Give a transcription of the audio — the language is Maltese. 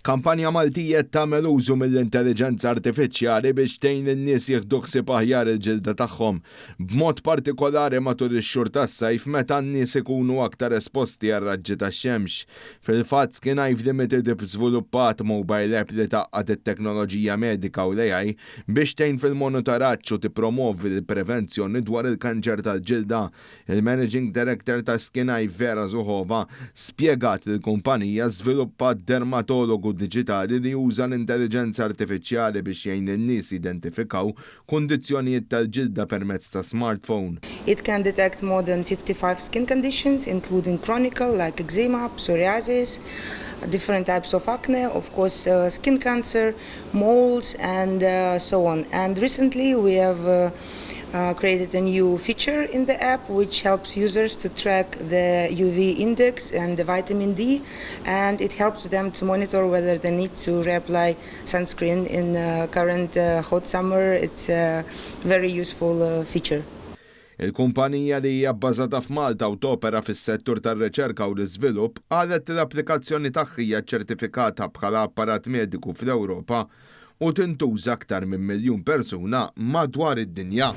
Kampanja Maltija tagħmel użu mill-Intelliġenza Artifiċjali biex tgħin lin-nies jieħdu ħsieb aħjar il-ġilda tagħhom, b'mod partikolari matul ix-xhur tas-sajf meta n-nies ikunu aktar esposti għar-raġġi tax-xemx. Fil-fatt SkinEye Limited iżviluppat mobile app li taqqad it-teknoloġija medika u l-AI biex tgħin fil-monitoraġġ u tippromovi l-prevenzjoni dwar il-kanċer tal-ġilda. Il-Managing Director ta' SkinEye Vera Zuhova spjegat li l-kumpanija żviluppat dermatologu diġitali li juża l-intelligenza artifiċjali biex jgħin lin-nies jidentifikaw kundizzjonijiet tal-ġilda permezz ta' smartphone. It can detect more than 55 skin conditions, including chronic like eczema, psoriasis, different types of acne, of course skin cancer, moles, and so on. And recently we have created a new feature in the app which helps users to track the UV index and the vitamin D, and it helps them to monitor whether they need to reapply sunscreen in current hot summer. It's a very useful feature. Il-kumpanija li hija bbażata f'Malta u topera fis-settur tar-riċerka u l-iżvilupp qalet li l-applikazzjoni tagħha hija ċertifikata bħala apparat mediku fl-Ewropa u tintuża aktar minn 1,000,000 persuna madwar id-dinja.